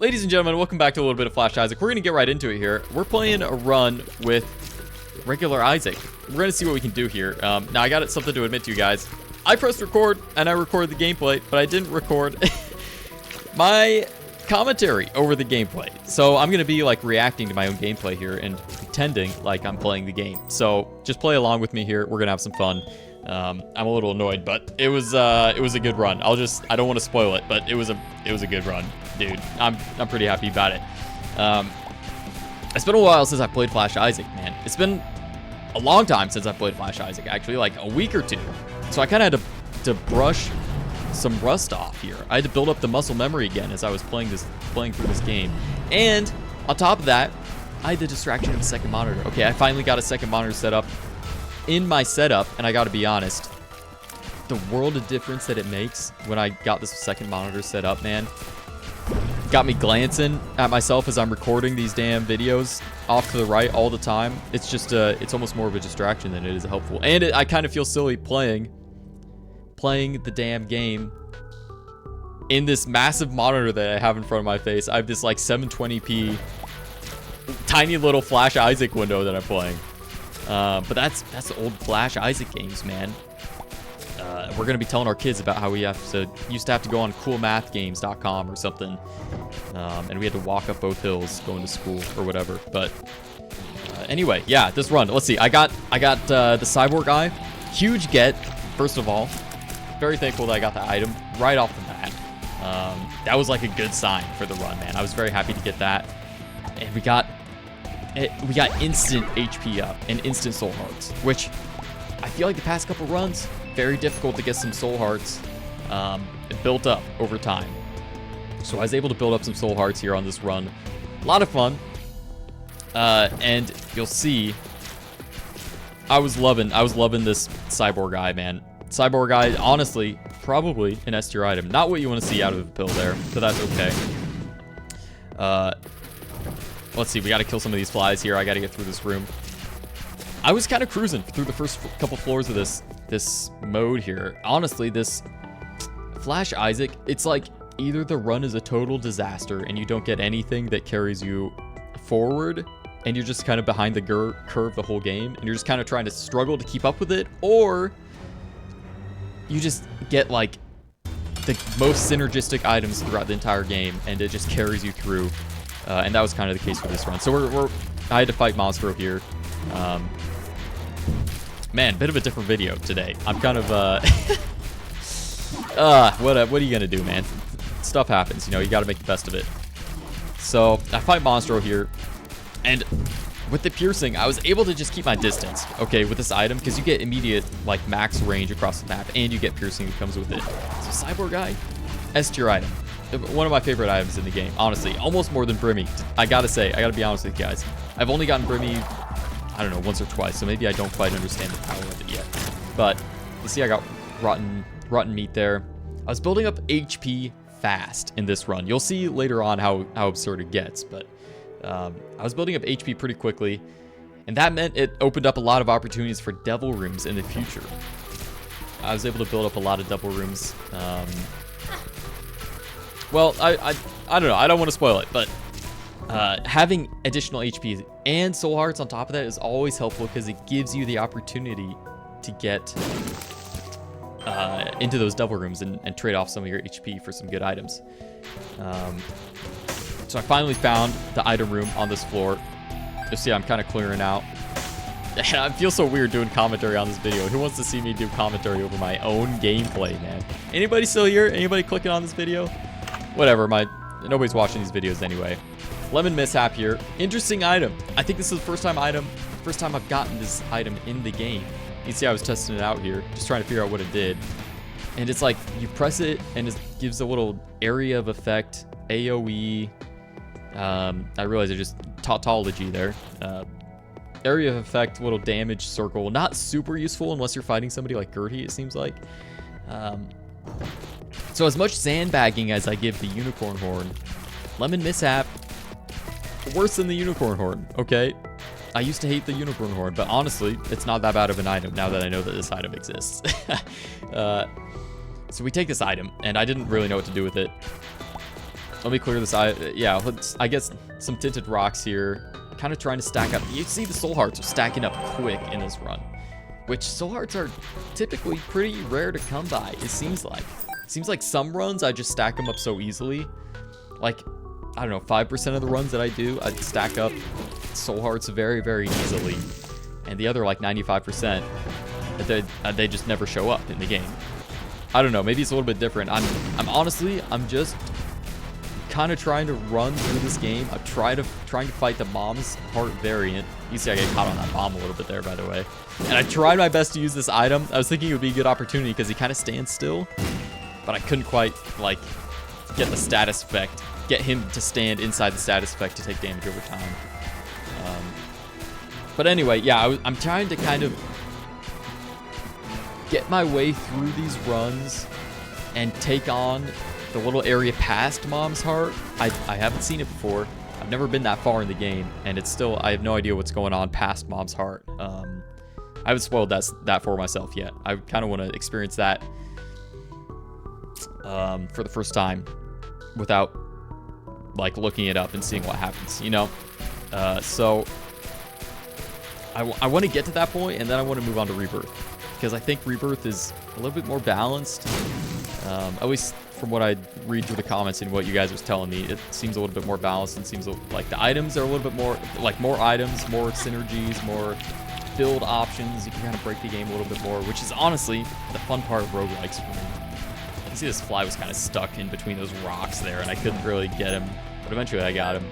Ladies and gentlemen, welcome back to a little bit of Flash Isaac. We're going to get right into it here. We're playing a run with regular Isaac. We're going to see what we can do here. Now, I got something to admit to you guys. I pressed record, and I recorded the gameplay, but I didn't record my commentary over the gameplay. So I'm going to be, like, reacting to my own gameplay here and pretending like I'm playing the game. So just play along with me here. We're going to have some fun. I'm a little annoyed, but it was a good run. I don't want to spoil it, but it was a good run, dude. I'm pretty happy about it. It's been a while since I played Flash Isaac, man. It's been a long time since I played Flash Isaac, actually, like a week or two. So I kind of had to brush some rust off here. I had to build up the muscle memory again as I was playing through this game. And on top of that, I had the distraction of a second monitor. Okay, I finally got a second monitor set up in my setup, and I gotta be honest, the world of difference that it makes when I got this second monitor set up, man, got me glancing at myself as I'm recording these damn videos off to the right all the time. It's just it's almost more of a distraction than it is helpful, and I kind of feel silly playing the damn game in this massive monitor that I have in front of my face. I have this like 720p tiny little Flash Isaac window that I'm playing. But that's the old Flash Isaac games, man. We're gonna be telling our kids about how we used to have to go on coolmathgames.com or something, and we had to walk up both hills going to school or whatever. But anyway, yeah, this run. Let's see. I got the cyborg eye. Huge get. First of all, very thankful that I got the item right off the bat. That was like a good sign for the run, man. I was very happy to get that, and we got instant HP up and instant soul hearts, which I feel like the past couple runs, very difficult to get some soul hearts built up over time. So I was able to build up some soul hearts here on this run. A lot of fun. And you'll see, I was loving this cyborg eye, man. Cyborg eye, honestly, probably an S tier item. Not what you want to see out of the pill there, but that's okay. Let's see, we got to kill some of these flies here. I got to get through this room. I was kind of cruising through the first couple floors of this mode here. Honestly, this Flash Isaac, it's like either the run is a total disaster and you don't get anything that carries you forward and you're just kind of behind the curve the whole game and you're just kind of trying to struggle to keep up with it, or you just get like the most synergistic items throughout the entire game and it just carries you through. And that was kind of the case for this run. So I had to fight Monstro here. Man, bit of a different video today. I'm kind of, what are you gonna do, man? Stuff happens, you know, you gotta make the best of it. So I fight Monstro here, and with the piercing, I was able to just keep my distance, okay, with this item, because you get immediate, like, max range across the map, and you get piercing that comes with it. So Cyborg Eye, S tier item. One of my favorite items in the game, honestly. Almost more than Brimmy. I gotta be honest with you guys. I've only gotten Brimmy, I don't know, once or twice, so maybe I don't quite understand the power of it yet. But, you see I got rotten meat there. I was building up HP fast in this run. You'll see later on how absurd it gets, but I was building up HP pretty quickly, and that meant it opened up a lot of opportunities for devil rooms in the future. I was able to build up a lot of devil rooms. Well, I don't know. I don't want to spoil it, but having additional HP and soul hearts on top of that is always helpful because it gives you the opportunity to get into those devil rooms and trade off some of your HP for some good items. So I finally found the item room on this floor. You'll see I'm kind of clearing out. I feel so weird doing commentary on this video. Who wants to see me do commentary over my own gameplay, man? Anybody still here? Anybody clicking on this video? Whatever, nobody's watching these videos anyway. Lemon Mishap here. Interesting item. I think this is the first time I've gotten this item in the game. You can see I was testing it out here, just trying to figure out what it did. And it's like, you press it, and it gives a little area of effect, AoE. I realize I just tautology there. Area of effect, little damage circle. Not super useful unless you're fighting somebody like Gertie, it seems like. So as much sandbagging as I give the unicorn horn, Lemon Mishap, worse than the unicorn horn, okay? I used to hate the unicorn horn, but honestly, it's not that bad of an item now that I know that this item exists. So we take this item, and I didn't really know what to do with it. Let me clear this. Yeah, I guess some tinted rocks here. Kind of trying to stack up. You see the soul hearts are stacking up quick in this run, which soul hearts are typically pretty rare to come by, it seems like. Seems like some runs I just stack them up so easily. Like, I don't know, 5% of the runs that I do, I stack up soul hearts very, very easily. And the other, like, 95%, they just never show up in the game. I don't know, maybe it's a little bit different. I'm honestly, I'm just kind of trying to run through this game. I'm trying to fight the mom's heart variant. You see I get caught on that bomb a little bit there, by the way. And I tried my best to use this item. I was thinking it would be a good opportunity because he kind of stands still. But I couldn't quite, like, get the status effect. Get him to stand inside the status effect to take damage over time. But anyway, yeah, I'm trying to kind of get my way through these runs and take on the little area past Mom's Heart. I haven't seen it before. I've never been that far in the game, and it's still, I have no idea what's going on past Mom's Heart. I haven't spoiled that for myself yet. I kind of want to experience that for the first time without, like, looking it up and seeing what happens, you know? So I want to get to that point, and then I want to move on to Rebirth, because I think Rebirth is a little bit more balanced. At least from what I read through the comments and what you guys are telling me, it seems a little bit more balanced and seems like the items are a little bit more, like more items, more synergies, more build options. You can kind of break the game a little bit more, which is honestly the fun part of roguelikes for me. You see this fly was kind of stuck in between those rocks there, and I couldn't really get him, but eventually I got him.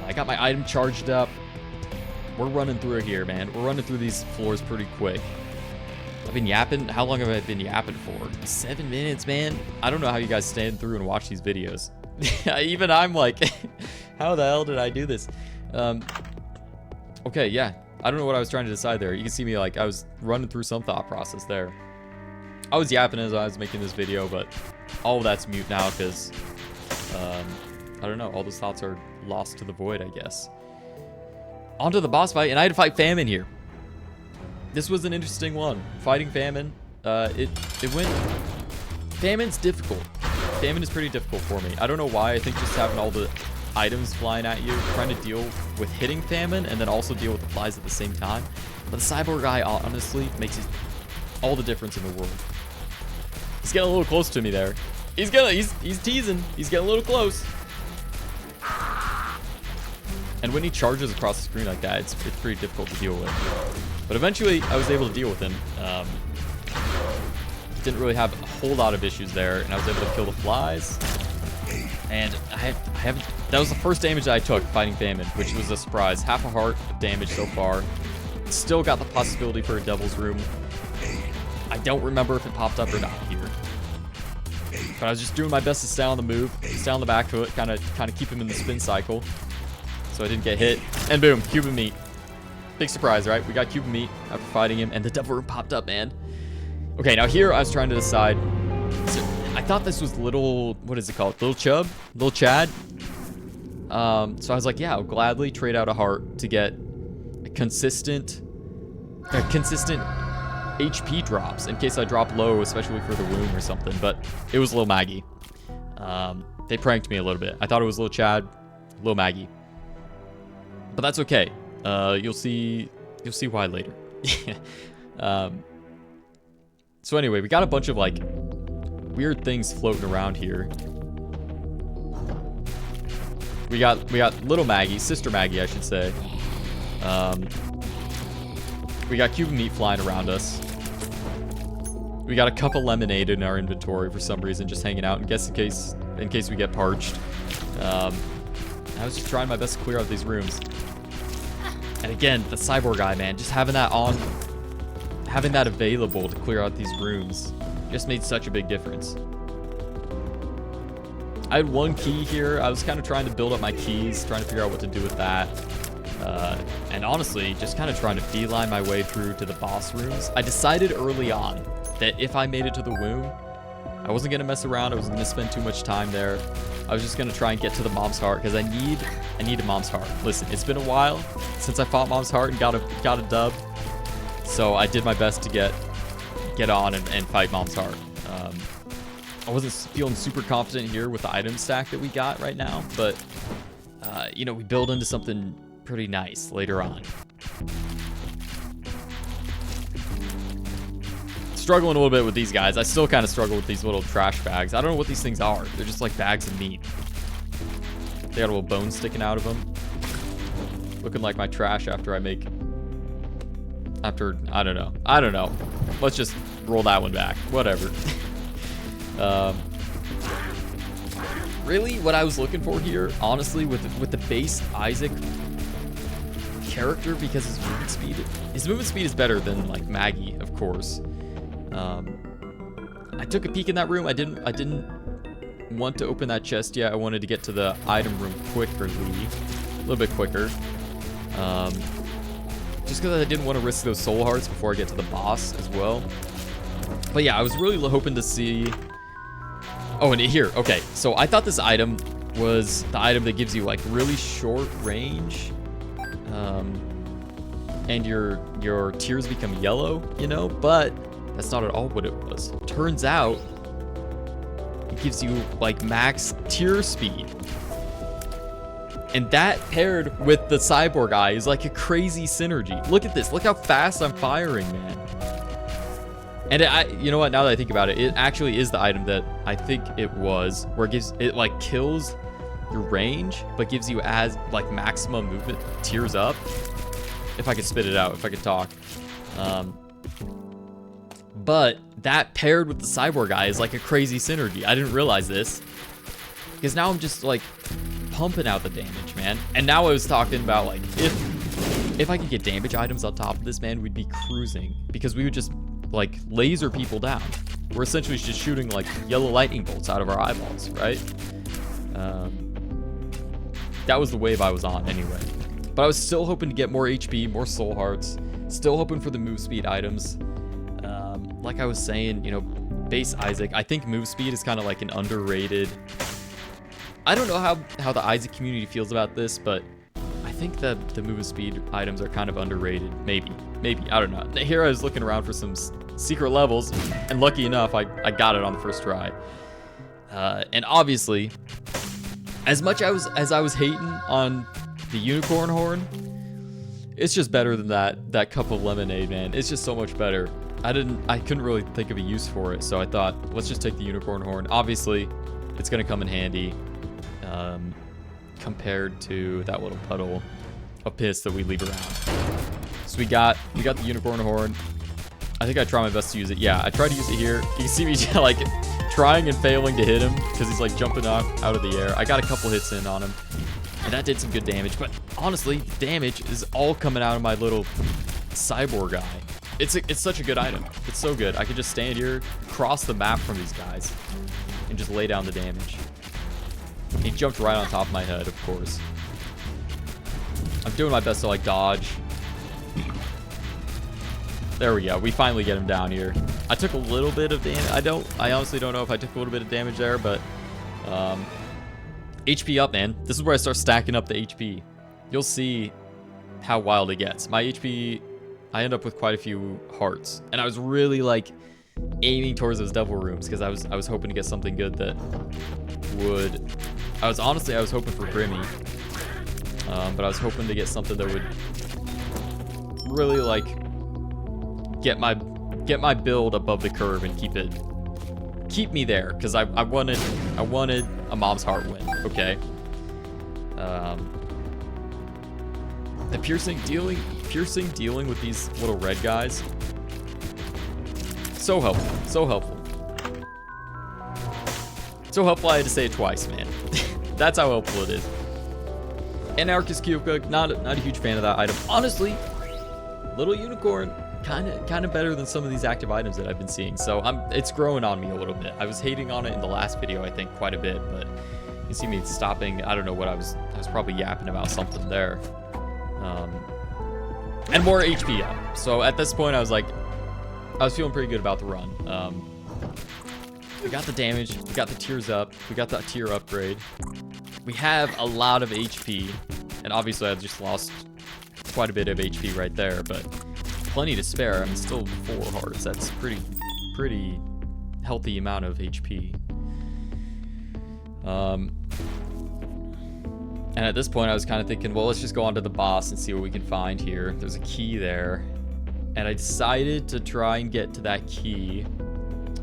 I got my item charged up. We're running through it here, man. We're running through these floors pretty quick. I've been yapping. How long have I been yapping for? 7 minutes, man. I don't know how you guys stand through and watch these videos. Even I'm like, how the hell did I do this? Okay, yeah. I don't know what I was trying to decide there. You can see me, like, I was running through some thought process there. I was yapping as I was making this video, but all of that's mute now because, I don't know. All those thoughts are lost to the void, I guess. On to the boss fight, and I had to fight Famine here. This was an interesting one. Fighting Famine, it went... Famine's difficult. Famine is pretty difficult for me. I don't know why. I think just having all the items flying at you, trying to deal with hitting Famine, and then also deal with the flies at the same time. But the cyborg guy, honestly, makes all the difference in the world. He's getting a little close to me there. He's teasing. He's getting a little close. And when he charges across the screen like that, it's pretty difficult to deal with. But eventually, I was able to deal with him. Didn't really have a whole lot of issues there, and I was able to kill the flies. And that was the first damage that I took fighting Famine, which was a surprise. Half a heart of damage so far. Still got the possibility for a Devil's Room. I don't remember if it popped up or not here. But I was just doing my best to stay on the move, stay on the back foot, kind of keep him in the spin cycle, so I didn't get hit. And boom, Cuban meat. Big surprise, right? We got Cuban meat after fighting him, and the Devil Room popped up, man. Okay, now here I was trying to decide. So I thought this was little, what is it called? Little Chub? Little Chad? So I was like, yeah, I'll gladly trade out a heart to get a consistent HP drops in case I drop low, especially for the womb or something. But it was Lil Maggie. They pranked me a little bit. I thought it was Lil Chad, Lil Maggie. But that's okay. You'll see why later. So anyway, we got a bunch of like weird things floating around here. We got little Maggie, Sister Maggie, I should say. We got Cuban meat flying around us. We got a cup of lemonade in our inventory for some reason, just hanging out in case we get parched. I was just trying my best to clear out these rooms. And again, the cyborg guy, man, just having that available to clear out these rooms just made such a big difference. I had one key here. I was kind of trying to build up my keys, trying to figure out what to do with that. And honestly, just kind of trying to beeline my way through to the boss rooms. I decided early on that if I made it to the womb, I wasn't going to mess around. I wasn't going to spend too much time there. I was just going to try and get to the Mom's Heart because I need a Mom's Heart. Listen, it's been a while since I fought Mom's Heart and got a dub. So I did my best to get on and fight Mom's Heart. I wasn't feeling super confident here with the item stack that we got right now, but, you know, we build into something pretty nice later on. Struggling a little bit with these guys. I still kind of struggle with these little trash bags. I don't know what these things are. They're just like bags of meat. They got a little bone sticking out of them. Looking like my trash after I make... I don't know. I don't know. Let's just roll that one back. Whatever. Really, what I was looking for here, honestly, with the base Isaac character, because his movement speed is better than like Maggie, of course. I took a peek in that room. I didn't want to open that chest yet. I wanted to get to the item room quickly, a little bit quicker. Just because I didn't want to risk those soul hearts before I get to the boss as well. But yeah, I was really hoping to see... Oh, and here, okay. So I thought this item was the item that gives you like really short range. And your tears become yellow, you know? But that's not at all what it was. Turns out, it gives you like max tear speed. And that paired with the cyborg eye is like a crazy synergy. Look at this. Look how fast I'm firing, man. And you know what? Now that I think about it, it actually is the item that I think it was, where it like kills your range, but gives you as like maximum movement tears up. If I could spit it out, if I could talk. But that paired with the cyborg eye is like a crazy synergy. I didn't realize this, because now I'm just like pumping out the damage, man. And now I was talking about like if I could get damage items on top of this, man, we'd be cruising, because we would just like laser people down. We're essentially just shooting like yellow lightning bolts out of our eyeballs, right? That was the wave I was on anyway. But I was still hoping to get more HP, more soul hearts, still hoping for the move speed items. Like I was saying, you know, base Isaac, I think move speed is kind of like an underrated... I don't know how the Isaac community feels about this, but I think that the move speed items are kind of underrated. Maybe, I don't know. Here I was looking around for some secret levels, and lucky enough, I got it on the first try. And obviously, as much as I was hating on the unicorn horn, it's just better than that cup of lemonade, man. It's just so much better. I couldn't really think of a use for it, so I thought, let's just take the unicorn horn. Obviously, it's gonna come in handy. Compared to that little puddle of piss that we leave around. So we got the unicorn horn. I think I try my best to use it. Yeah, I tried to use it here. You can see me like trying and failing to hit him because he's like jumping out of the air. I got a couple hits in on him, and that did some good damage. But honestly, the damage is all coming out of my little cyborg eye. It's such a good item. It's so good. I could just stand here, cross the map from these guys, and just lay down the damage. He jumped right on top of my head, of course. I'm doing my best to like dodge. There we go. We finally get him down here. I took a little bit of damage. I honestly don't know if I took a little bit of damage there, but HP up, man. This is where I start stacking up the HP. You'll see how wild it gets. My HP, I end up with quite a few hearts, and I was really like aiming towards those devil rooms because I was hoping to get something good that would... I was hoping for Grimmy, but I was hoping to get something that would really like get my build above the curve and keep me there, because I wanted a mom's heart win. Okay. The piercing dealing with these little red guys, so helpful, so helpful. So helpful I had to say it twice, man. That's how helpful it is. Anarchist Kyuka, not a huge fan of that item. Honestly, little unicorn, kind of better than some of these active items that I've been seeing. So it's growing on me a little bit. I was hating on it in the last video, I think, quite a bit, but you see me stopping. I don't know what I was probably yapping about something there. And more HP up. So at this point, I was feeling pretty good about the run. We got the damage, we got the tears up, we got that tier upgrade. We have a lot of HP, and obviously I just lost quite a bit of HP right there, but plenty to spare. I'm still 4 hearts. That's pretty healthy amount of HP. And at this point, I was kind of thinking, well, let's just go on to the boss and see what we can find here. There's a key there. And I decided to try and get to that key.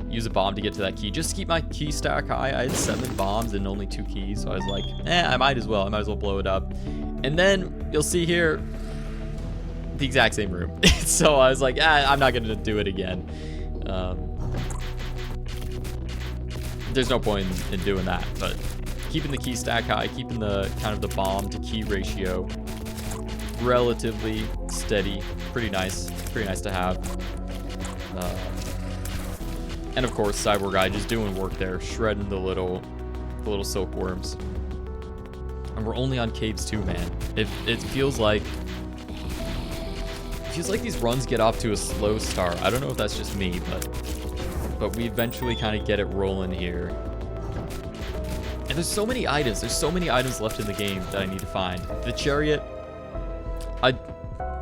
Use a bomb to get to that key. Just to keep my key stack high. I had 7 bombs and only 2 keys. So I was like, I might as well. I might as well blow it up. And then you'll see here the exact same room. So I was like, I'm not going to do it again. There's no point in doing that. But keeping the key stack high, keeping the kind of the bomb to key ratio relatively steady. Pretty nice to have. And of course, Cyborg Guy just doing work there, shredding the little silkworms. And we're only on caves 2, man. It feels like these runs get off to a slow start. I don't know if that's just me, but we eventually kind of get it rolling here. And there's so many items. There's so many items left in the game that I need to find. The chariot,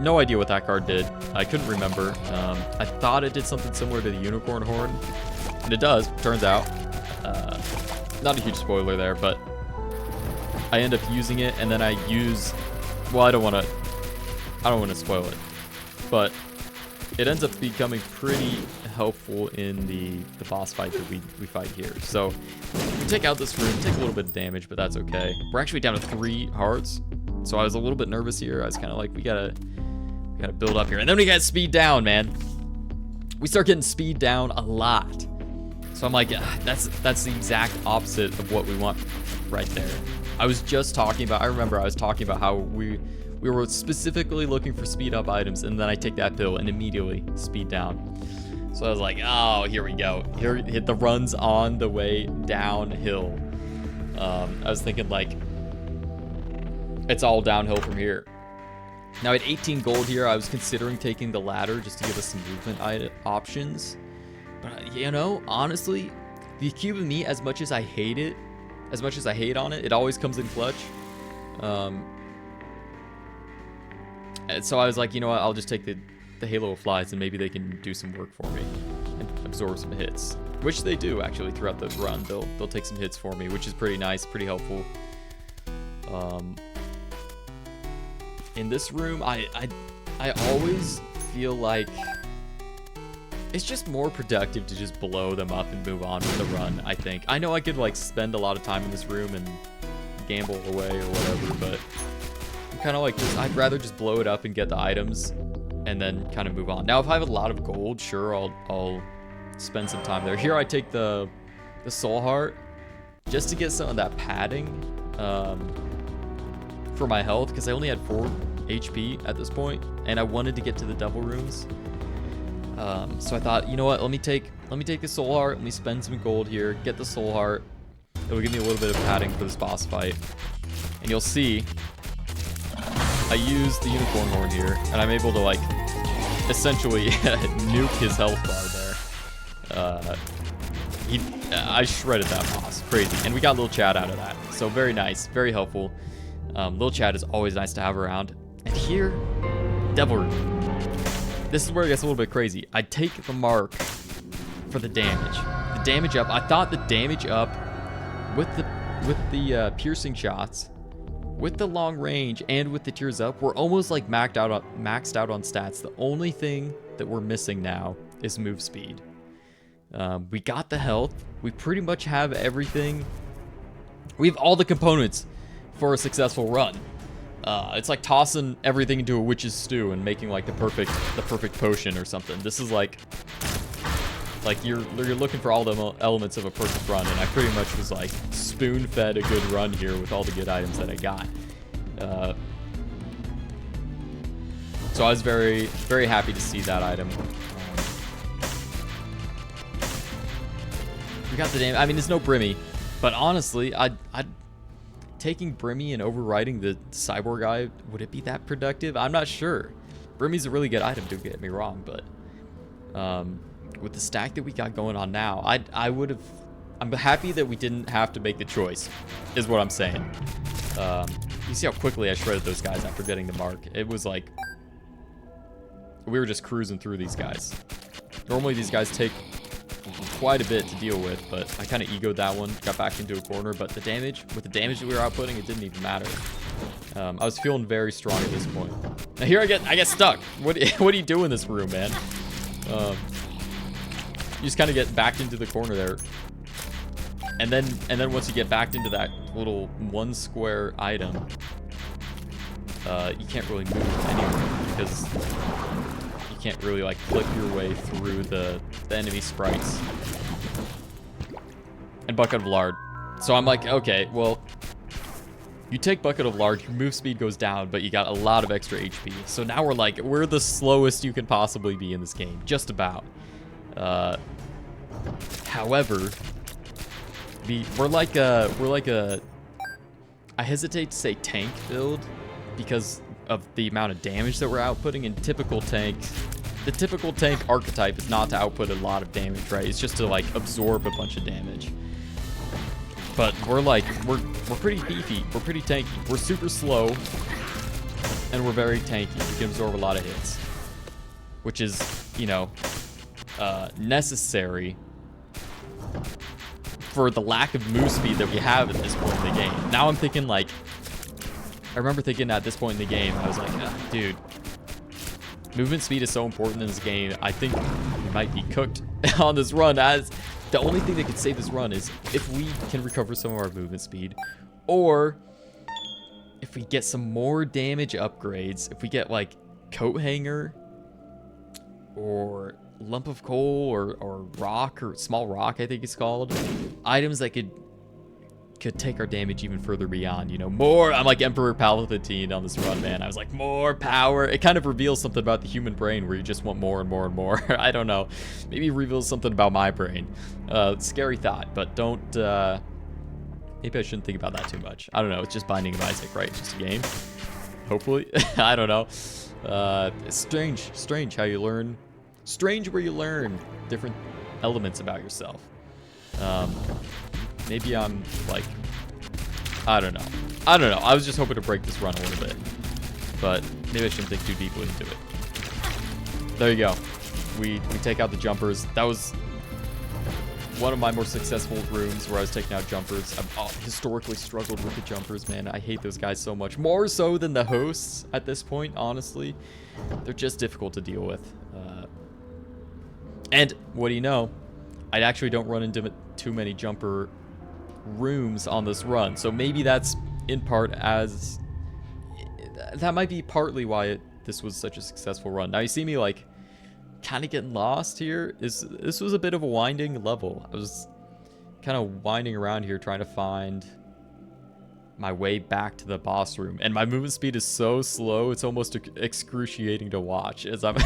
no idea what that card did. I couldn't remember. I thought it did something similar to the unicorn horn, and it does, turns out. Not a huge spoiler there, but I end up using it, and then I use, well, I don't want to spoil it, but it ends up becoming pretty helpful in the boss fight that we fight here. So we take out this room, take a little bit of damage, but that's okay. We're actually down to 3 hearts, so I was a little bit nervous here. I was kind of like, we gotta build up here, and then we got speed down, man. We start getting speed down a lot. So I'm like, that's the exact opposite of what we want right there. I remember I was talking about how we were specifically looking for speed up items, and then I take that pill and immediately speed down. So I was like, oh, here we go. Here, hit the runs on the way downhill. I was thinking like, it's all downhill from here. Now at 18 gold here, I was considering taking the ladder just to give us some movement options. But you know, honestly, the cube of meat, as much as I hate it, as much as I hate on it, it always comes in clutch. And so I was like, you know what, I'll just take the Halo of Flies and maybe they can do some work for me and absorb some hits. Which they do actually throughout the run. They'll take some hits for me, which is pretty nice, pretty helpful. In this room, I always feel like it's just more productive to just blow them up and move on with the run, I think. I know I could like spend a lot of time in this room and gamble away or whatever, but I'm kind of like, I'd rather just blow it up and get the items and then kind of move on. Now, if I have a lot of gold, sure, I'll spend some time there. Here I take the soul heart just to get some of that padding for my health, because I only had 4 HP at this point, and I wanted to get to the devil rooms. So I thought, you know what, let me take the soul heart, let me spend some gold here, get the soul heart. It will give me a little bit of padding for this boss fight. And you'll see, I use the unicorn horn here, and I'm able to like, essentially nuke his health bar there. I shredded that boss, crazy. And we got Lil Chad out of that, so very nice, very helpful. Lil Chad is always nice to have around. And here, devil room. This is where it gets a little bit crazy. I take the mark for the damage. The damage up, I thought the damage up with the piercing shots, with the long range, and with the tears up, we're almost like maxed out on stats. The only thing that we're missing now is move speed. We got the health. We pretty much have everything. We have all the components for a successful run. It's like tossing everything into a witch's stew and making like the perfect potion or something. This is like you're looking for all the elements of a perfect run, and I pretty much was like spoon-fed a good run here with all the good items that I got. So I was very, very happy to see that item. We got the name. I mean, it's no Brimmy, but honestly, I'd taking Brimmy and overriding the cyborg guy, would it be that productive? I'm not sure. Brimmy's a really good item, don't get me wrong, but with the stack that we got going on now, I'm happy that we didn't have to make the choice, is what I'm saying. You see how quickly I shredded those guys after getting the mark. It was like, we were just cruising through these guys. Normally these guys take quite a bit to deal with, but I kind of egoed that one, got back into a corner, but the damage, with the damage that we were outputting, it didn't even matter. I was feeling very strong at this point. Now here I get stuck. What do you do in this room, man? You just kind of get backed into the corner there. And then once you get backed into that little 1 square item, you can't really move anywhere because you can't really like clip your way through the enemy sprites. And Bucket of Lard. So I'm like, okay, well, you take Bucket of Lard, your move speed goes down, but you got a lot of extra HP. So now we're the slowest you can possibly be in this game, just about. However, we're like a I hesitate to say tank build because of the amount of damage that we're outputting. In typical tanks, the typical tank archetype is not to output a lot of damage, right? It's just to like absorb a bunch of damage. But we're pretty beefy, we're pretty tanky, we're super slow, and we're very tanky. We can absorb a lot of hits, which is, you know, necessary for the lack of move speed that we have at this point in the game. Now I'm thinking like, I remember thinking at this point in the game, I was like, dude, movement speed is so important in this game. I think we might be cooked on this run, as the only thing that could save this run is if we can recover some of our movement speed, or if we get some more damage upgrades, if we get like coat hanger or lump of coal or rock, or small rock I think it's called, items that could take our damage even further beyond, you know, more. I'm like Emperor Palpatine on this run, man. I was like, more power. It kind of reveals something about the human brain where you just want more and more and more. I don't know, maybe it reveals something about my brain. Scary thought, but don't maybe I shouldn't think about that too much. I don't know, it's just Binding of Isaac, right? It's just a game, hopefully. I don't know. It's strange how you learn, strange where you learn different elements about yourself. Maybe I'm like, I don't know. I was just hoping to break this run a little bit, but maybe I shouldn't think too deeply into it. There you go. We take out the jumpers. That was one of my more successful rooms where I was taking out jumpers. I've historically struggled with the jumpers, man. I hate those guys so much. More so than the hosts at this point, honestly. They're just difficult to deal with. And what do you know? I actually don't run into too many jumper rooms on this run, so maybe that's in part that might be partly why this was such a successful run. Now you see me like kind of getting lost here. This was a bit of a winding level. I was kind of winding around here trying to find my way back to the boss room, and my movement speed is so slow it's almost excruciating to watch as I'm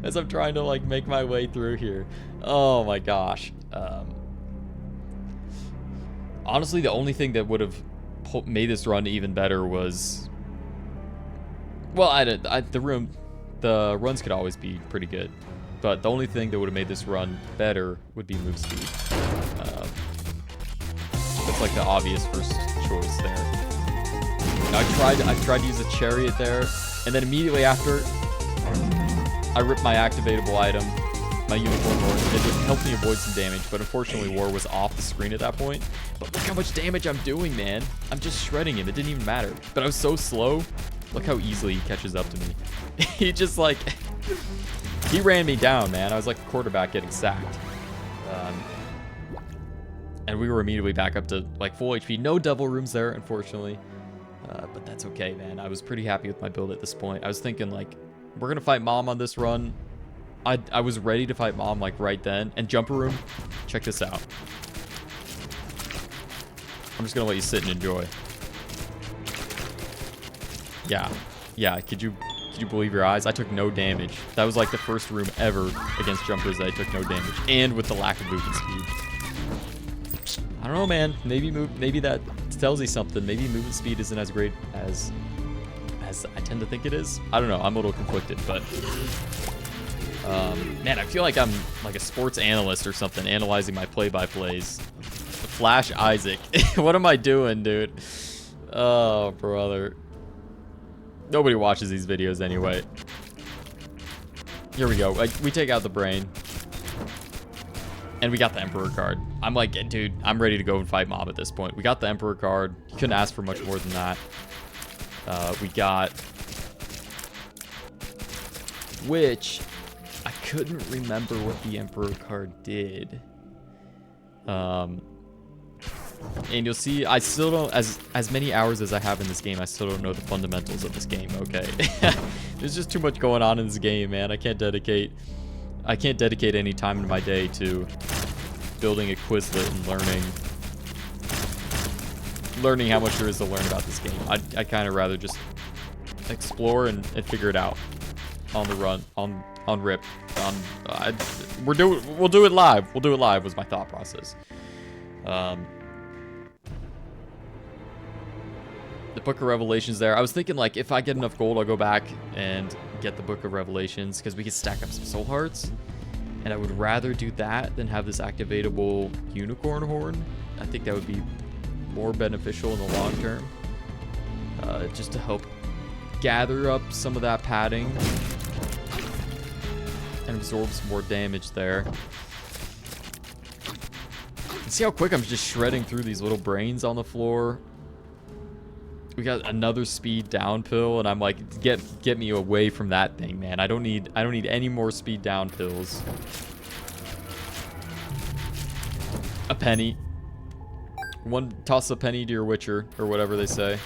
as I'm trying to like make my way through here. Oh my gosh. Honestly, the only thing that would have made this run even better was, well, the runs could always be pretty good, but the only thing that would have made this run better would be move speed. That's like the obvious first choice there. Now I tried to use a chariot there, and then immediately after, I ripped my activatable item, my unicorn war. It just helped me avoid some damage, but unfortunately war was off the screen at that point. But look how much damage I'm doing, man. I'm just shredding him. It didn't even matter. But I was so slow. Look how easily he catches up to me. He just like, he ran me down, man. I was like a quarterback getting sacked. And we were immediately back up to like full HP. No devil rooms there, unfortunately. But that's okay, man. I was pretty happy with my build at this point. I was thinking like, we're gonna fight Mom on this run. I was ready to fight Mom like right then. And jumper room, check this out. I'm just gonna let you sit and enjoy. Yeah. Could you believe your eyes? I took no damage. That was like the first room ever against jumpers that I took no damage, and with the lack of movement speed. I don't know, man. Maybe that tells you something. Maybe movement speed isn't as great as I tend to think it is. I don't know. I'm a little conflicted, but man, I feel like I'm like a sports analyst or something, analyzing my play-by-plays. Flash Isaac. What am I doing, dude? Oh, brother. Nobody watches these videos anyway. Here we go. We take out the brain. And we got the Emperor card. I'm like, dude, I'm ready to go and fight Mom at this point. We got the Emperor card. You couldn't ask for much more than that. We got... Which... I couldn't remember what the Emperor card did. And you'll see, I still don't... As many hours as I have in this game, I still don't know the fundamentals of this game, okay? There's just too much going on in this game, man. I can't dedicate any time in my day to building a Quizlet and learning how much there is to learn about this game. I'd kind of rather just explore and figure it out on the run, on rip. We'll do it live. We'll do it live was my thought process. The Book of Revelations there. I was thinking, like, if I get enough gold, I'll go back and get the Book of Revelations, because we can stack up some soul hearts. And I would rather do that than have this activatable unicorn horn. I think that would be more beneficial in the long term. Just to help gather up some of that padding and absorb some more damage there. See how quick I'm just shredding through these little brains on the floor. We got another speed down pill, and I'm like, get me away from that thing, man. I don't need any more speed down pills. A penny. Toss a penny to your witcher, or whatever they say.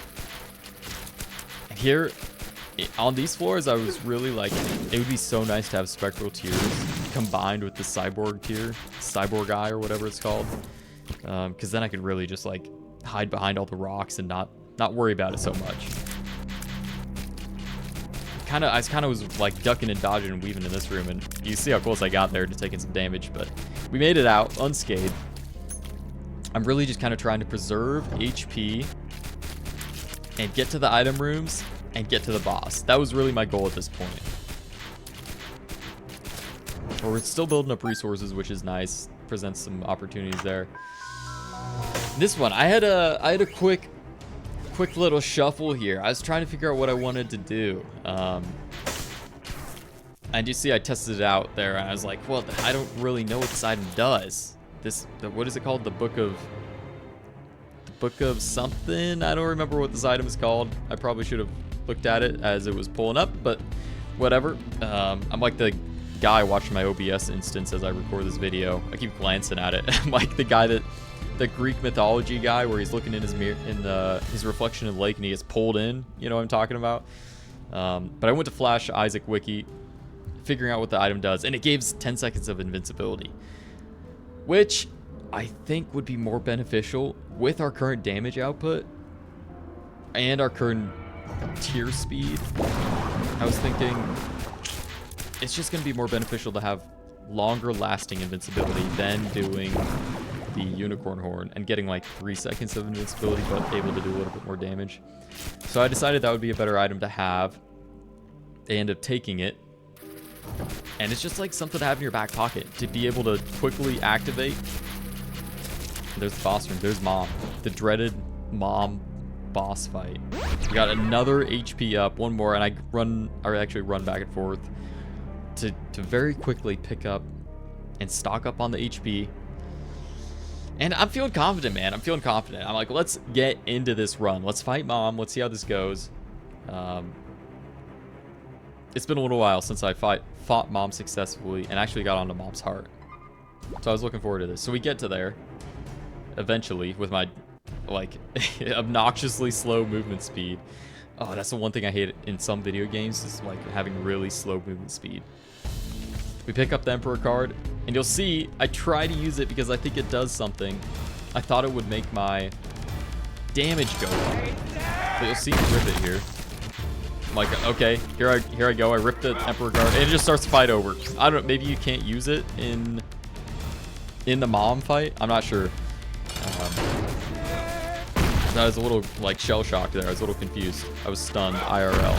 And here, on these floors, I was really like, it would be so nice to have spectral tears combined with the cyborg tier, cyborg eye, or whatever it's called. Because then I could really just like hide behind all the rocks and not worry about it so much. I kind of was like ducking and dodging and weaving in this room, and you see how close I got there to taking some damage, but we made it out unscathed. I'm really just kind of trying to preserve HP and get to the item rooms and get to the boss. That was really my goal at this point. But we're still building up resources, which is nice. Presents some opportunities there. This one, I had a quick little shuffle here. I was trying to figure out what I wanted to do. And you see I tested it out there, and I was like, well, I don't really know what this item does. What is it called? The book of something? I don't remember what this item is called. I probably should have looked at it as it was pulling up, but whatever. I'm like the guy watching my OBS instance as I record this video. I keep glancing at it. I'm like the guy the Greek mythology guy where he's looking in his mirror, his reflection in the lake, and he gets pulled in. You know what I'm talking about? But I went to Flash Isaac Wiki, figuring out what the item does, and it gives 10 seconds of invincibility, which I think would be more beneficial with our current damage output and our current tier speed. I was thinking it's just going to be more beneficial to have longer lasting invincibility than doing the unicorn horn and getting like 3 seconds of invincibility but able to do a little bit more damage. So I decided that would be a better item to have. They end up taking it, and it's just like something to have in your back pocket to be able to quickly activate. There's the boss room. There's Mom, the dreaded Mom boss fight. We got another HP up, one more, and I actually run back and forth to very quickly pick up and stock up on the HP. And I'm feeling confident, man. I'm feeling confident. I'm like, let's get into this run. Let's fight Mom. Let's see how this goes. It's been a little while since I fought Mom successfully and actually got onto Mom's heart. So I was looking forward to this. So we get to there eventually with my like obnoxiously slow movement speed. Oh, that's the one thing I hate in some video games, is like having really slow movement speed. We pick up the Emperor card, and you'll see I try to use it because I think it does something. I thought it would make my damage go up, but you'll see me rip it here. I'm like, okay, here I go. I rip the Emperor card, and it just starts to fight over. I don't know, maybe you can't use it in the Mom fight. I'm not sure. I was a little like shell shocked there. I was a little confused. I was stunned IRL.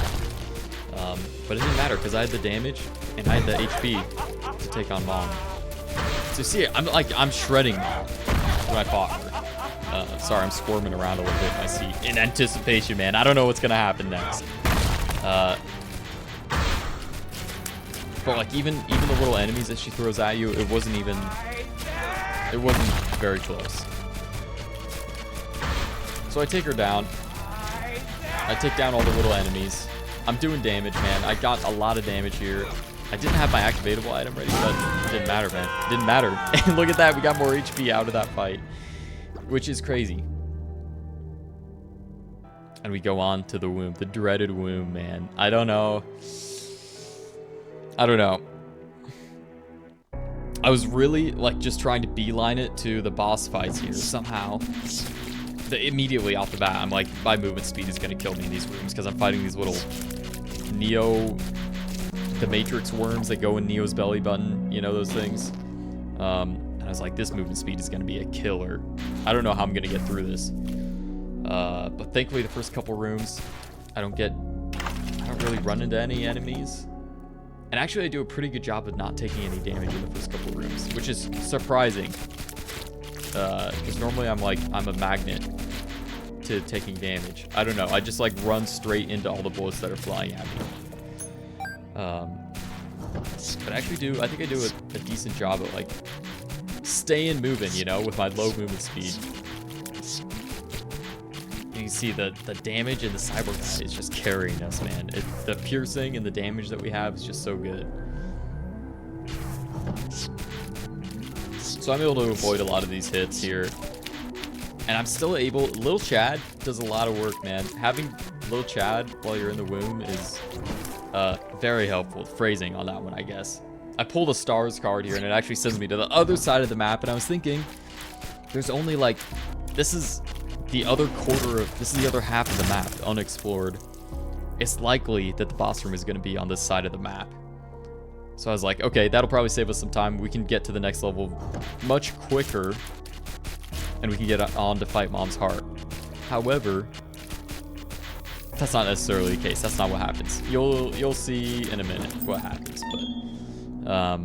But it didn't matter because I had the damage and I had the HP to take on Mom. So see, I'm shredding Mom when I fought her. Sorry, I'm squirming around a little bit in my seat in anticipation, man. I don't know what's gonna happen next. But like even the little enemies that she throws at you, it wasn't even It wasn't very close. So I take her down. I take down all the little enemies. I'm doing damage, man. I got a lot of damage here. I didn't have my activatable item ready, but it didn't matter, man. It didn't matter. And look at that. We got more HP out of that fight, which is crazy. And we go on to the womb. The dreaded womb, man. I don't know. I don't know. I was really, like, just trying to beeline it to the boss fights here somehow. Immediately off the bat, I'm like, my movement speed is going to kill me in these rooms because I'm fighting these little Neo... the Matrix worms that go in Neo's belly button. You know, those things. And I was like, this movement speed is going to be a killer. I don't know how I'm going to get through this. But thankfully, the first couple rooms, I don't really run into any enemies. And actually, I do a pretty good job of not taking any damage in the first couple rooms, which is surprising. Because normally I'm a magnet to taking damage. I don't know. I just like run straight into all the bullets that are flying at me. But I think I do a decent job at like staying moving, you know, with my low movement speed. You can see the damage in the cyber guy is just carrying us, man. The piercing and the damage that we have is just so good. So I'm able to avoid a lot of these hits here. And I'm still able... Lil Chad does a lot of work, man. Having Lil Chad while you're in the womb is very helpful. Phrasing on that one, I guess. I pulled a stars card here, and it actually sends me to the other side of the map. And I was thinking, there's only like... This is the other half of the map, unexplored. It's likely that the boss room is going to be on this side of the map. So I was like, okay, that'll probably save us some time. We can get to the next level much quicker. And we can get on to fight Mom's heart. However, that's not necessarily the case. That's not what happens. You'll see in a minute what happens. But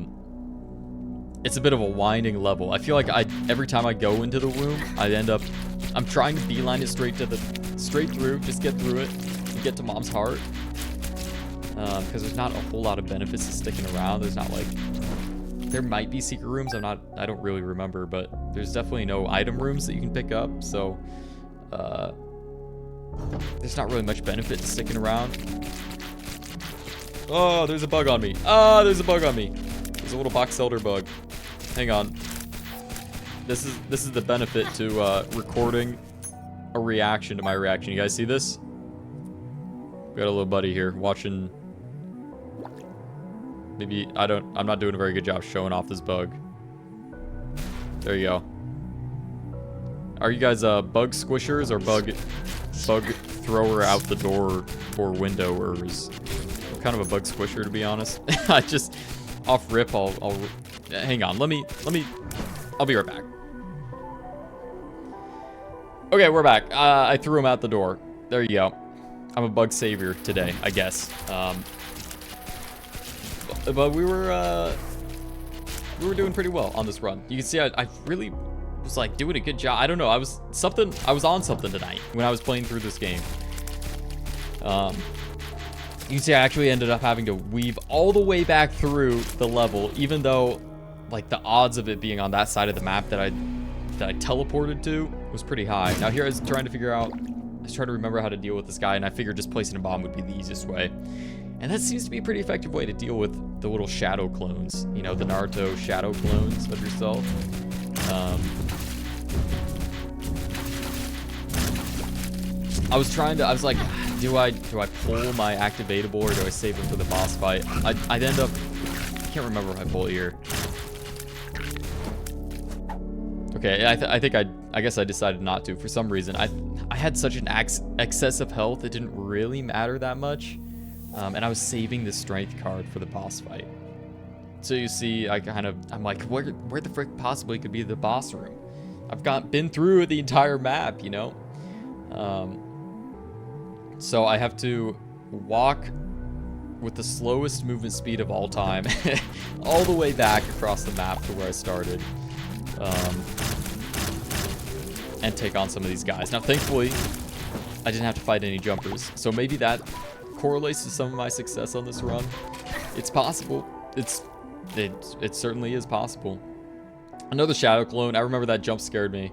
it's a bit of a winding level. I feel like every time I go into the womb, I'm trying to beeline it straight through, just get through it and get to Mom's heart. Because there's not a whole lot of benefits to sticking around. There's not like... There might be secret rooms. I don't really remember, but there's definitely no item rooms that you can pick up. So, there's not really much benefit to sticking around. Oh, there's a bug on me. There's a bug on me. There's a little box elder bug. Hang on. This is the benefit to recording a reaction to my reaction. You guys see this? We got a little buddy here watching. Maybe I'm not doing a very good job showing off this bug. There you go. Are you guys bug squishers or bug thrower out the door or windowers? I'm kind of a bug squisher, to be honest. I just off rip. I'll hang on. I'll be right back. Okay, we're back. I threw him out the door. There you go. I'm a bug savior today, I guess. But we were doing pretty well on this run. You can see I really was like doing a good job. I don't know. I was on something tonight when I was playing through this game. You can see I actually ended up having to weave all the way back through the level, even though like the odds of it being on that side of the map that I teleported to was pretty high. Now here I was trying to remember how to deal with this guy, and I figured just placing a bomb would be the easiest way. And that seems to be a pretty effective way to deal with the little shadow clones. You know, the Naruto shadow clones of yourself. I was like, do I pull my activatable or do I save it for the boss fight? I'd end up, I can't remember if I pull it here. Okay, I guess I decided not to for some reason. I had such an excess of health, it didn't really matter that much. And I was saving the strength card for the boss fight. So you see, I'm like, where the frick possibly could be the boss room? I've been through the entire map, you know? So I have to walk with the slowest movement speed of all time, all the way back across the map to where I started. And take on some of these guys. Now, thankfully, I didn't have to fight any jumpers. So maybe that correlates to some of my success on this run. It's possible. It certainly is possible. Another shadow clone. I remember that jump scared me.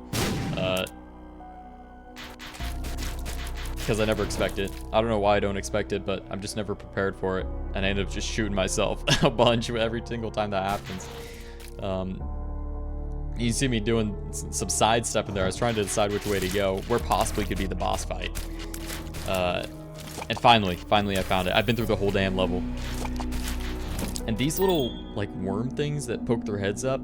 Because I never expect it. I don't know why I don't expect it, but I'm just never prepared for it. And I end up just shooting myself a bunch every single time that happens. You see me doing some sidestep in there. I was trying to decide which way to go, where possibly could be the boss fight. And finally I found it. I've been through the whole damn level. And these little, like, worm things that poke their heads up,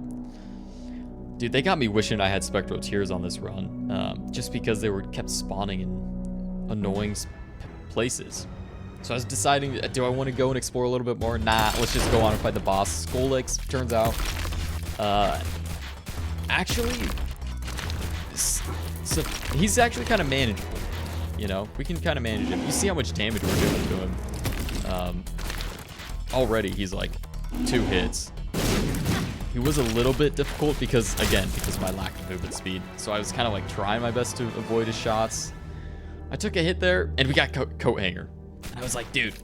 dude, they got me wishing I had Spectral Tears on this run. Just because they were kept spawning in annoying places. So I was deciding, do I want to go and explore a little bit more? Nah, let's just go on and fight the boss. Skolix, turns out. Actually, so he's actually kind of manageable. You know, we can kind of manage him. You see how much damage we're doing to him. Already, he's like 2 hits. He was a little bit difficult because of my lack of movement speed. So I was kind of like trying my best to avoid his shots. I took a hit there, and we got coat hanger. And I was like, dude,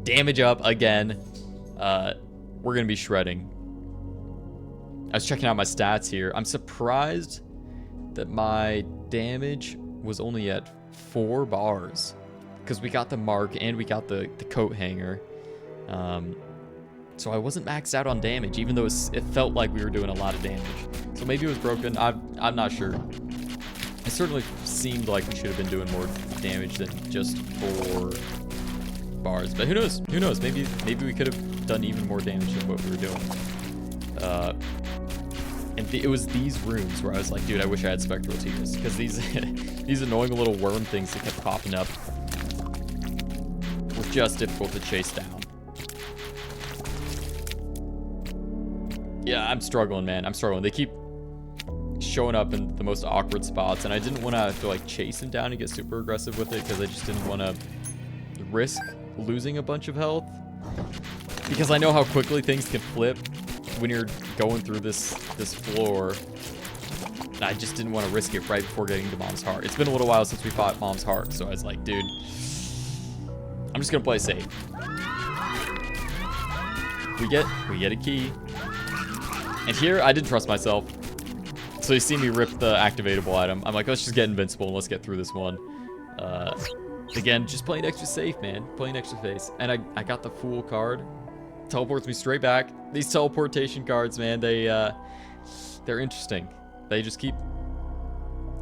damage up again. We're gonna be shredding. I was checking out my stats here. I'm surprised that my damage was only at 4 bars, because we got the mark and we got the coat hanger. So I wasn't maxed out on damage, even though it felt like we were doing a lot of damage. So maybe it was broken. I'm not sure. It certainly seemed like we should have been doing more damage than just 4 bars. But who knows? Who knows? Maybe we could have done even more damage than what we were doing. And it was these rooms where I was like, dude, I wish I had Spectral Tears. Because these these annoying little worm things that kept popping up were just difficult to chase down. Yeah, I'm struggling, man. I'm struggling. They keep showing up in the most awkward spots, and I didn't want to have to like chase him down and get super aggressive with it because I just didn't want to risk losing a bunch of health, because I know how quickly things can flip when you're going through this floor. And I just didn't want to risk it right before getting to Mom's Heart. It's been a little while since we fought Mom's Heart, so I was like, dude, I'm just gonna play safe. We get a key. And here, I didn't trust myself. So you see me rip the activatable item. I'm like, let's just get invincible and let's get through this one. Again, just playing extra safe, man. Playing extra safe. And I got the Fool card. Teleports me straight back. These teleportation cards, man, they're interesting. They just keep,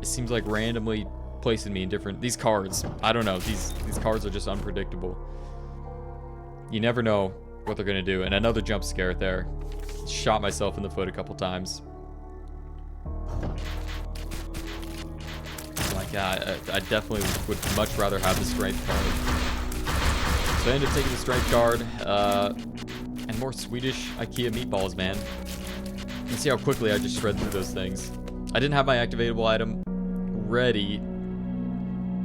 it seems like, randomly placing me in different, these cards. I don't know. These cards are just unpredictable. You never know what they're gonna do. And another jump scare there. Shot myself in the foot a couple times. Like, I definitely would much rather have the strength card. So I ended up taking the strength card, and more Swedish IKEA meatballs, man. You can see how quickly I just shred through those things. I didn't have my activatable item ready,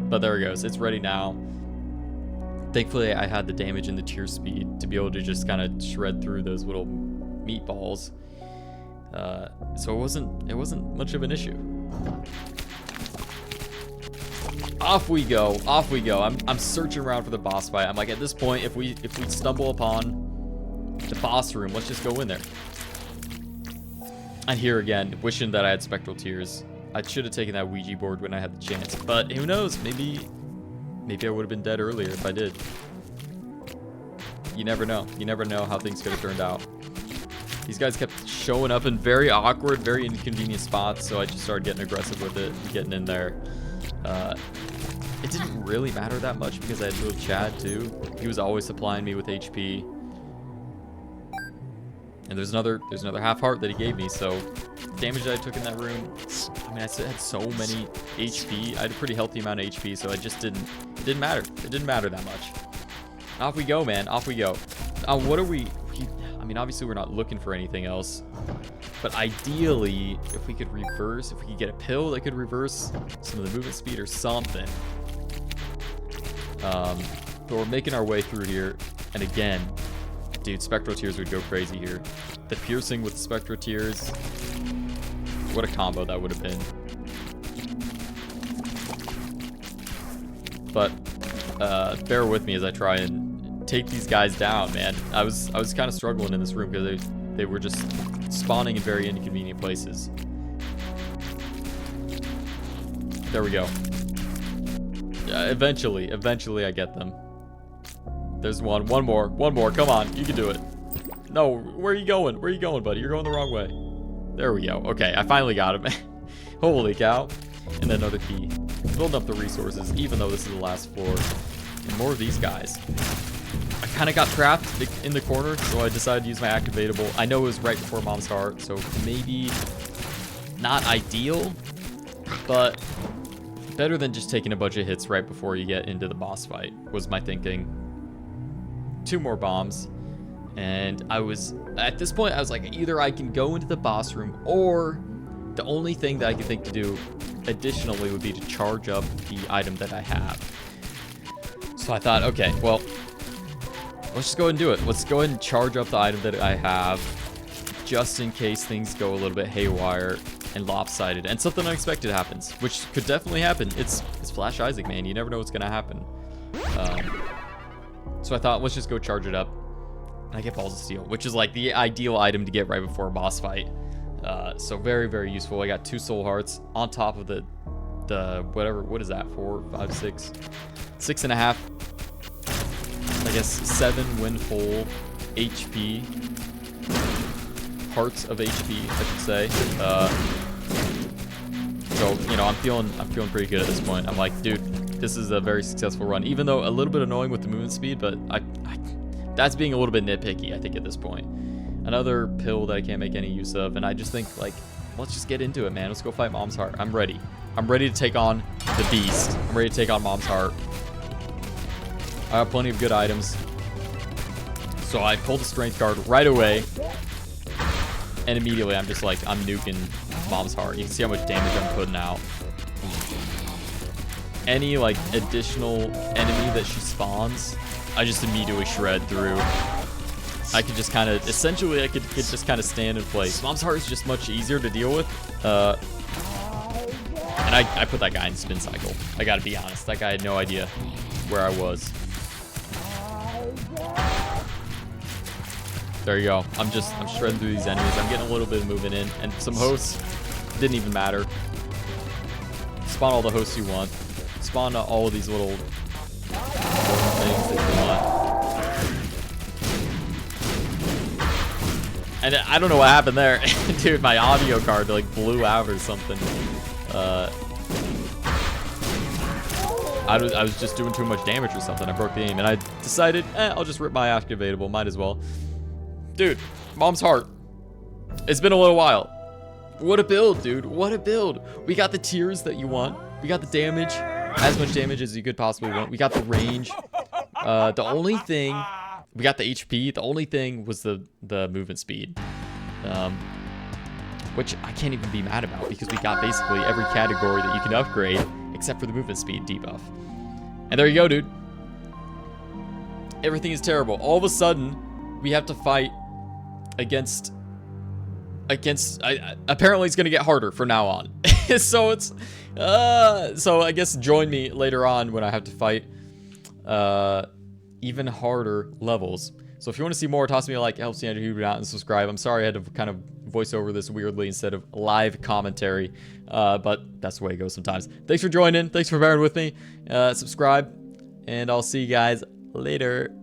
but there it goes. It's ready now. Thankfully, I had the damage and the tear speed to be able to just kind of shred through those little meatballs. So it wasn't much of an issue. Off we go. I'm searching around for the boss fight. I'm like, at this point, if we stumble upon the boss room, let's just go in there. And here again, wishing that I had Spectral Tears. I should have taken that Ouija board when I had the chance, but who knows? Maybe I would have been dead earlier if I did. You never know. You never know how things could have turned out. These guys kept showing up in very awkward, very inconvenient spots, so I just started getting aggressive with it, getting in there. It didn't really matter that much because I had little Chad too. He was always supplying me with HP. And there's another half heart that he gave me, so the damage that I took in that room, I mean, I still had so many HP. I had a pretty healthy amount of HP, so it didn't matter. It didn't matter that much. Off we go, man. Off we go. What are we... I mean, obviously we're not looking for anything else, but ideally, if we could reverse, if we could get a pill that could reverse some of the movement speed or something. But we're making our way through here, and again, dude, Spectral Tears would go crazy here. The piercing with Spectral Tears, what a combo that would have been. But bear with me as I try and take these guys down, man. I was kind of struggling in this room because they were just spawning in very inconvenient places. There we go. Yeah, eventually I get them. There's one more, come on, you can do it. No, where are you going? Where are you going, buddy? You're going the wrong way. There we go. Okay, I finally got him. Holy cow. And then another key. Building up the resources, even though this is the last floor. And more of these guys. I kind of got trapped in the corner, so I decided to use my activatable. I know it was right before Mom's Heart, so maybe not ideal, but better than just taking a bunch of hits right before you get into the boss fight, was my thinking. 2 more bombs. And I was, at this point, I was like, either I can go into the boss room, or the only thing that I could think to do additionally would be to charge up the item that I have. So I thought, okay, well, let's just go ahead and do it. Let's go ahead and charge up the item that I have, just in case things go a little bit haywire and lopsided, and something unexpected happens, which could definitely happen. It's Flash Isaac, man. You never know what's gonna happen. So I thought, let's just go charge it up. And I get Balls of Steel, which is like the ideal item to get right before a boss fight. So very, very useful. I got 2 soul hearts on top of the whatever, what is that? 4, 5, 6, 6.5. I guess 7 windful HP. Hearts of HP, I should say. So, you know, I'm feeling pretty good at this point. I'm like, dude, this is a very successful run. Even though a little bit annoying with the movement speed, but that's being a little bit nitpicky, I think, at this point. Another pill that I can't make any use of, and I just think, like, let's just get into it, man. Let's go fight Mom's Heart. I'm ready. I'm ready to take on the beast. I'm ready to take on Mom's Heart. I have plenty of good items. So I pulled the strength card right away. And immediately I'm just like, I'm nuking Mom's Heart. You can see how much damage I'm putting out. Any, like, additional enemy that she spawns, I just immediately shred through. I could just kind of, essentially, I could just kind of stand in place. Mom's Heart is just much easier to deal with. And I put that guy in spin cycle. I gotta be honest. That guy had no idea where I was. There you go. I'm shredding through these enemies. I'm getting a little bit of movement in. And some hosts. Didn't even matter. Spawn all the hosts you want. Spawn all of these little things that you want. And I don't know what happened there. Dude, my audio card like blew out or something. I was just doing too much damage or something. I broke the aim and I decided, I'll just rip my activatable. Might as well. Dude, Mom's Heart. It's been a little while. What a build, dude. What a build. We got the tiers that you want. We got the damage. As much damage as you could possibly want. We got the range. The only thing... We got the HP. The only thing was the movement speed. Which I can't even be mad about because we got basically every category that you can upgrade except for the movement speed debuff. And there you go, dude. Everything is terrible. All of a sudden, we have to fight against apparently it's gonna get harder from now on. So it's so I guess join me later on when I have to fight even harder levels. So if you want to see more, toss me a like, it helps me out, and subscribe. I'm sorry I had to kind of voice over this weirdly instead of live commentary, but that's the way it goes sometimes. Thanks for joining, thanks for bearing with me. Subscribe, and I'll see you guys later.